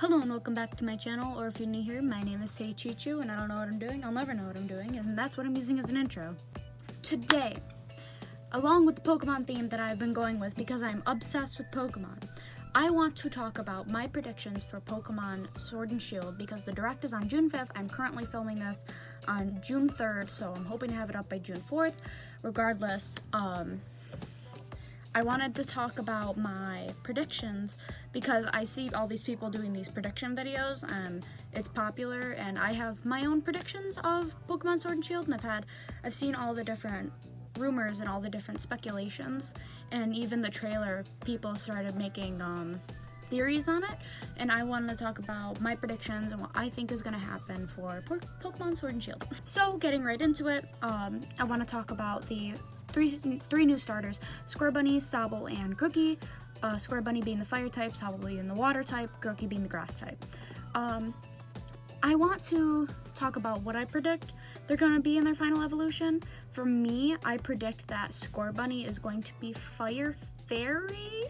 Hello and welcome back to my channel, or if you're new here, my name is Taechichu and I don't know what I'm doing, I'll never know what I'm doing, and that's what I'm using as an intro. Today, along with the Pokemon theme that I've been going with because I'm obsessed with Pokemon, I want to talk about my predictions for Pokemon Sword and Shield because the Direct is on June 5th. I'm currently filming this on June 3rd, so I'm hoping to have it up by June 4th. Regardless, I wanted to talk about my predictions because I see all these people doing these prediction videos and it's popular, and I have my own predictions of Pokemon Sword and Shield, and I've seen all the different rumors and all the different speculations, and even the trailer, people started making theories on it, and I wanted to talk about my predictions and what I think is going to happen for Pokemon Sword and Shield. So getting right into it, I want to talk about the three new starters: Scorbunny, Sobble, and Grookey. Scorbunny being the fire type, Sobble being the water type, Grookey being the grass type. I want to talk about what I predict they're going to be in their final evolution. For me, I predict that Scorbunny is going to be Fire Fairy.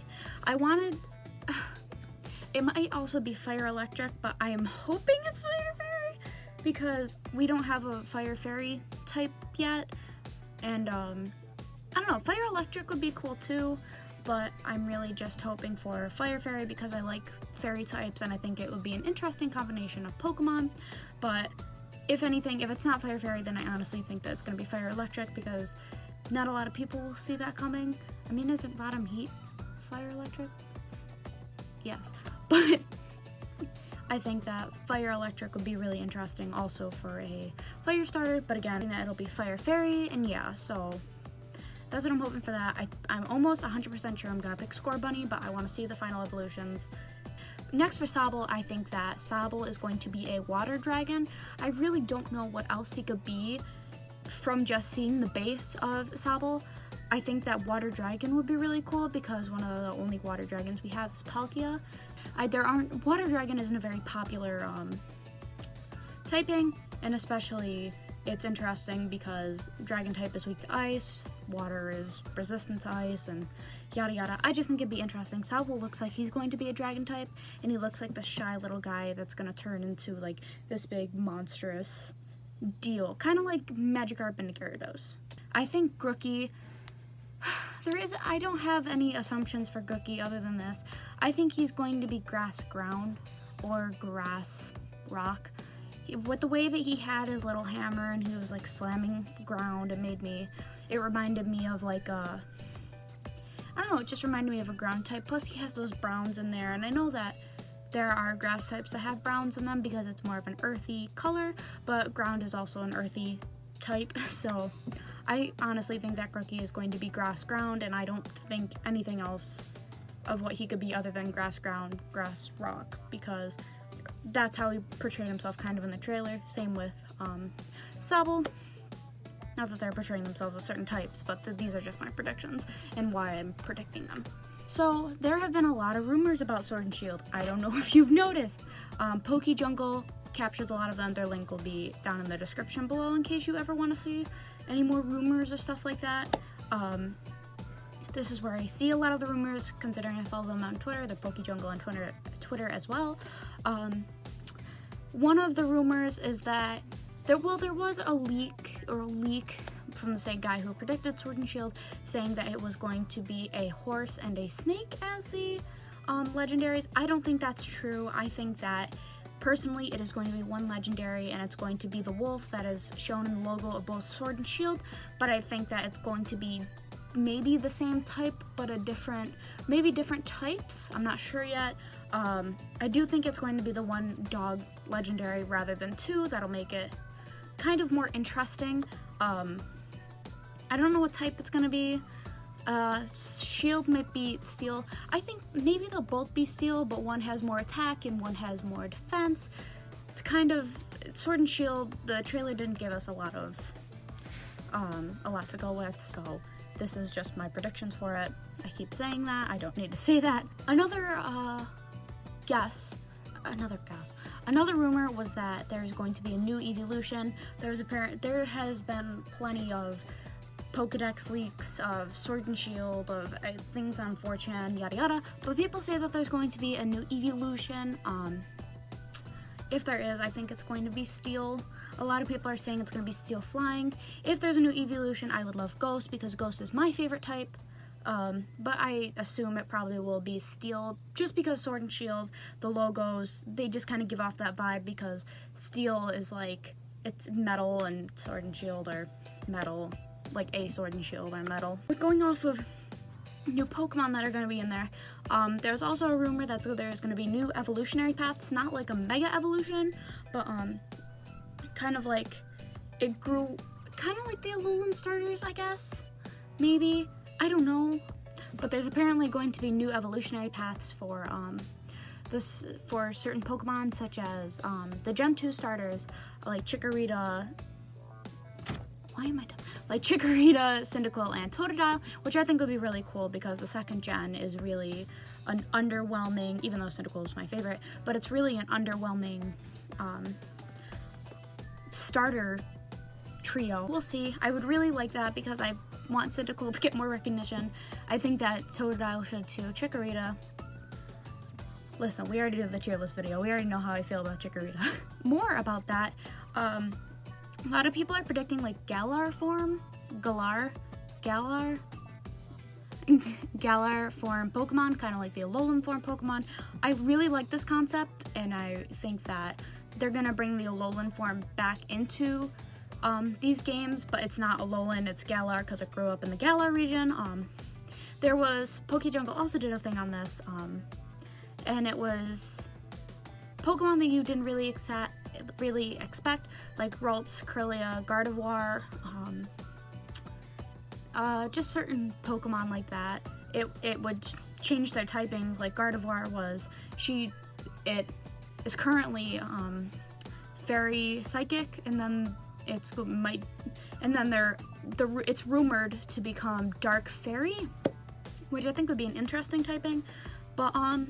It might also be Fire Electric, but I am hoping it's Fire Fairy because we don't have a Fire Fairy type yet, and I don't know, Fire Electric would be cool too, but I'm really just hoping for Fire Fairy because I like fairy types and I think it would be an interesting combination of Pokemon. But if anything, if it's not Fire Fairy, then I honestly think that it's going to be Fire Electric because not a lot of people will see that coming. I mean, isn't Bottom Heat Fire Electric? Yes, but I think that Fire Electric would be really interesting also for a fire starter, but again, that it'll be Fire Fairy, and yeah, so that's what I'm hoping for that. I'm almost 100% sure I'm gonna pick Scorbunny, but I want to see the final evolutions. Next for Sobble, I think that Sobble is going to be a water dragon. I really don't know what else he could be from just seeing the base of Sobble. I think that water dragon would be really cool because one of the only water dragons we have is Palkia. Water dragon isn't a very popular typing, and especially it's interesting because dragon type is weak to ice, water is resistant to ice, and yada yada. I just think it'd be interesting. Sobble looks like he's going to be a dragon type, and he looks like the shy little guy that's gonna turn into like this big monstrous deal, kind of like Magikarp and Gyarados. I think Grookey, I don't have any assumptions for Grookey other than this. I think he's going to be grass ground or grass rock. With the way that he had his little hammer and he was like slamming the ground, it reminded me of like I don't know, it just reminded me of a ground type. Plus he has those browns in there, and I know that there are grass types that have browns in them because it's more of an earthy color, but ground is also an earthy type, so I honestly think that Grookey is going to be grass ground, and I don't think anything else of what he could be other than grass ground, grass rock, because that's how he portrayed himself kind of in the trailer. Same with Sobble. Not that they're portraying themselves as certain types, but these are just my predictions and why I'm predicting them. So there have been a lot of rumors about Sword and Shield. I don't know if you've noticed. Pokejungle captures a lot of them. Their link will be down in the description below in case you ever want to see any more rumors or stuff like that. This is where I see a lot of the rumors, considering I follow them on Twitter. They're Pokejungle on Twitter as well. One of the rumors is that there was a leak from the same guy who predicted Sword and Shield, saying that it was going to be a horse and a snake as the legendaries. I don't think that's true. I think that personally it is going to be one legendary, and it's going to be the wolf that is shown in the logo of both Sword and Shield, but I think that it's going to be maybe the same type, but maybe different types. I'm not sure yet. I do think it's going to be the one dog legendary rather than two. That'll make it kind of more interesting. I don't know what type it's going to be. Shield might be steel. I think maybe they'll both be steel, but one has more attack and one has more defense. It's kind of Sword and Shield. The trailer didn't give us a lot to go with, so this is just my predictions for it. I keep saying that. I don't need to say that. Another rumor was that there's going to be a new evolution. There has been plenty of Pokedex leaks of Sword and Shield, of things on 4chan, yada yada, but people say that there's going to be a new evolution. If there is, I think it's going to be Steel. A lot of people are saying it's going to be Steel Flying. If there's a new evolution, I would love Ghost because Ghost is my favorite type. But I assume it probably will be Steel just because Sword and Shield, the logos, they just kind of give off that vibe because Steel is like, it's metal and Sword and Shield are metal, like a Sword and Shield are metal. We're going off of new Pokemon that are going to be in there. There's also a rumor that there's going to be new evolutionary paths, not like a mega evolution, but kind of like it grew, kind of like the Alolan starters, I guess, maybe, I don't know, but there's apparently going to be new evolutionary paths for for certain Pokemon, such as the Gen 2 starters, like Chikorita, like Chikorita, Cyndaquil, and Totodile, which I think would be really cool because the second gen is really an underwhelming, even though Cyndaquil is my favorite, but it's really an underwhelming starter trio. We'll see. I would really like that because I want Cyndaquil to get more recognition. I think that Totodile should too. Chikorita. Listen, we already did the tier list video. We already know how I feel about Chikorita. More about that. A lot of people are predicting like Galar form Galar form Pokemon, kind of like the Alolan form Pokemon. I really like this concept, and I think that they're gonna bring the Alolan form back into these games, but it's not Alolan, it's Galar because it grew up in the Galar region. There was, Pokejungle also did a thing on this, and it was Pokemon that you didn't really expect, like Ralts, Kirlia, Gardevoir, just certain Pokemon like that. It would change their typings, like Gardevoir it is currently Fairy Psychic, and then it's rumored to become Dark Fairy, which I think would be an interesting typing, but I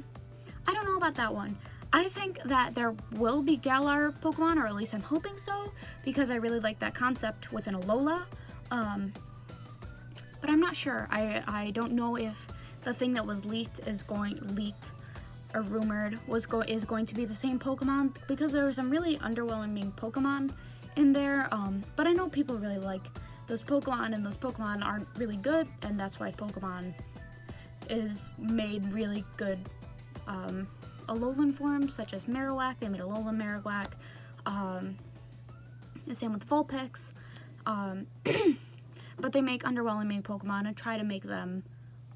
don't know about that one. I think that there will be Galar Pokemon, or at least I'm hoping so, because I really like that concept within Alola. But I'm not sure. I don't know if the thing that was leaked or rumored is going to be the same Pokemon, because there were some really underwhelming Pokemon in there. But I know people really like those Pokemon, and those Pokemon aren't really good, and that's why Pokemon is made really good Alolan forms, such as Marowak. They made Alolan Marowak. The same with Vulpix. But they make underwhelming Pokemon and try to make them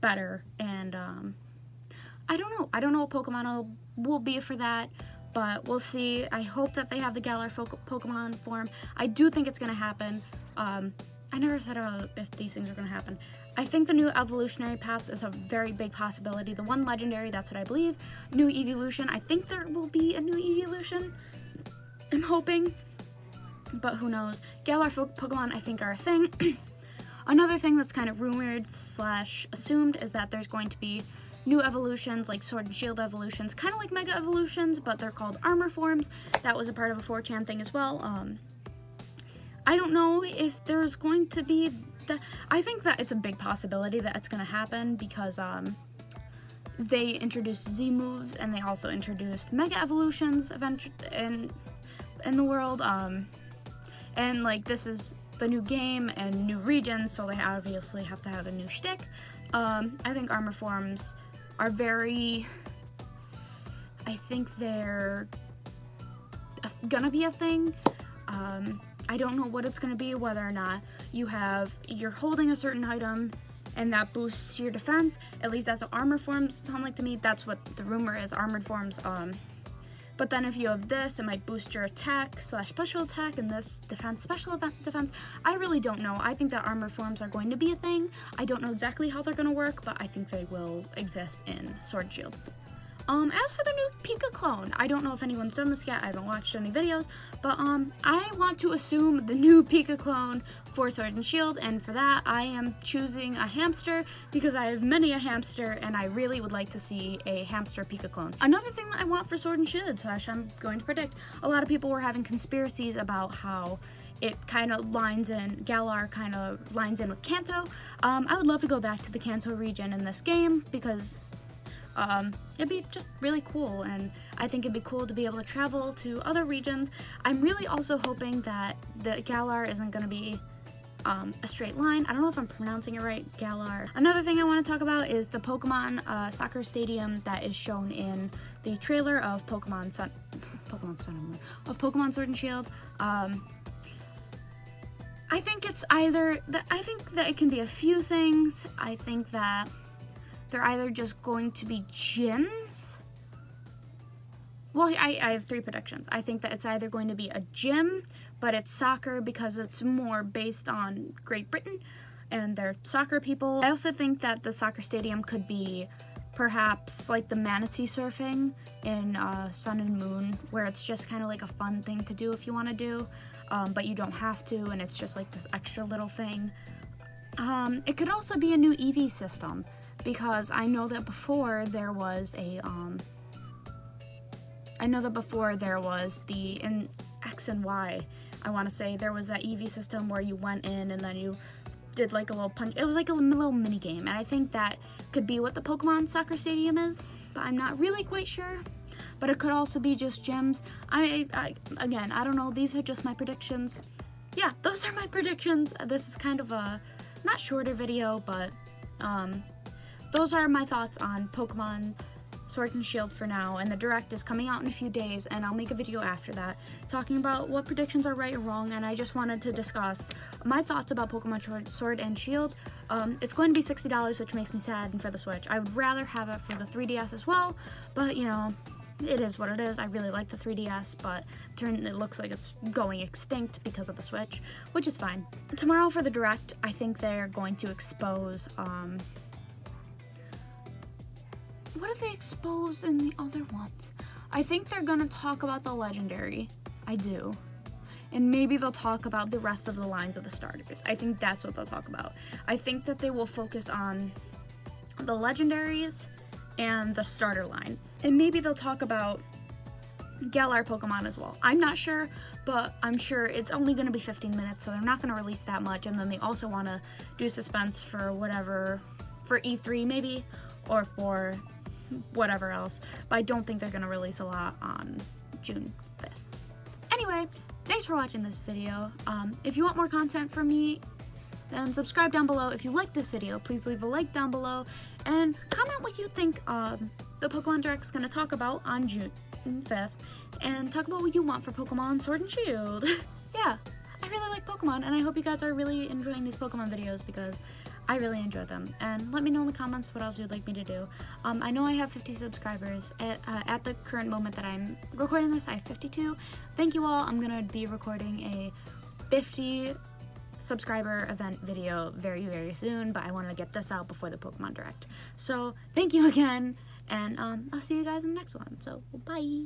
better. And I don't know. I don't know what Pokemon will be for that, but we'll see. I hope that they have the Galar Pokemon form. I do think it's going to happen. I never said if these things are going to happen. I think the new evolutionary paths is a very big possibility. The one legendary, that's what I believe. New evolution, I think there will be a new evolution. I'm hoping, but who knows. Galar Pokemon, I think, are a thing. Another thing that's kind of rumored / assumed is that there's going to be new evolutions, like Sword and Shield evolutions, kind of like Mega Evolutions, but they're called armor forms. That was a part of a 4chan thing as well. I don't know if there's going to be I think that it's a big possibility that it's going to happen because they introduced Z moves, and they also introduced Mega Evolutions in the world. And like, this is the new game and new regions, so they obviously have to have a new shtick. I think armor forms are I think they're gonna be a thing. I don't know what it's gonna be, whether or not you're holding a certain item and that boosts your defense. At least that's what armor forms sound like to me. That's what the rumor is, armored forms. But then if you have this, it might boost your attack / special attack, and this defense, special defense. I really don't know. I think that armor forms are going to be a thing. I don't know exactly how they're going to work, but I think they will exist in Sword and Shield. As for the new Pika clone, I don't know if anyone's done this yet. I haven't watched any videos, but I want to assume the new Pika clone for Sword and Shield, and for that I am choosing a hamster because I have many a hamster, and I really would like to see a hamster Pika clone. Another thing that I want for Sword and Shield / I'm going to predict, a lot of people were having conspiracies about how it kind of lines in, Galar kind of lines in with Kanto. I would love to go back to the Kanto region in this game because It'd be just really cool, and I think it'd be cool to be able to travel to other regions. I'm really also hoping that the Galar isn't going to be a straight line. I don't know if I'm pronouncing it right, Galar. Another thing I want to talk about is the Pokemon soccer stadium that is shown in the trailer of Pokemon Sword and Shield. I think it's either I think that it can be a few things. I think that they're either just going to be gyms. Well, I have 3 predictions. I think that it's either going to be a gym, but it's soccer because it's more based on Great Britain and their soccer people. I also think that the soccer stadium could be perhaps like the manatee surfing in Sun and Moon, where it's just kind of like a fun thing to do if you want to do, but you don't have to, and it's just like this extra little thing. It could also be a new EV system, because I know that before there was a in X and Y, I want to say there was that EV system where you went in and then you did like a little punch. It was like a little mini game, and I think that could be what the Pokemon soccer stadium is, but I'm not really quite sure. But it could also be just gyms. Again, I don't know. These are just my predictions. Yeah, those are my predictions. This is kind of a not shorter video, but those are my thoughts on Pokemon Sword and Shield for now, and the Direct is coming out in a few days, and I'll make a video after that talking about what predictions are right or wrong. And I just wanted to discuss my thoughts about Pokemon Sword and Shield. It's going to be $60, which makes me sad, and for the Switch. I would rather have it for the 3DS as well, but you know, it is what it is. I really like the 3DS, but it looks like it's going extinct because of the Switch, which is fine. Tomorrow for the Direct, I think they're going to expose, what did they expose in the other ones? I think they're gonna talk about the Legendary. I do. And maybe they'll talk about the rest of the lines of the starters. I think that's what they'll talk about. I think that they will focus on the Legendaries and the starter line. And maybe they'll talk about Galar Pokemon as well. I'm not sure, but I'm sure it's only gonna be 15 minutes, so they're not gonna release that much. And then they also wanna do suspense for whatever, for E3 maybe, or for whatever else, but I don't think they're going to release a lot on June 5th. Anyway, thanks for watching this video. If you want more content from me, then subscribe down below. If you like this video, please leave a like down below, and comment what you think the Pokemon Direct is going to talk about on June 5th, and talk about what you want for Pokemon Sword and Shield. Yeah, I really like Pokemon, and I hope you guys are really enjoying these Pokemon videos, because I really enjoy them. And let me know in the comments what else you'd like me to do. I know I have 50 subscribers. At the current moment that I'm recording this, I have 52. Thank you all. I'm gonna be recording a 50 subscriber event video very, very soon, but I want to get this out before the Pokemon Direct. So thank you again, and I'll see you guys in the next one. So bye.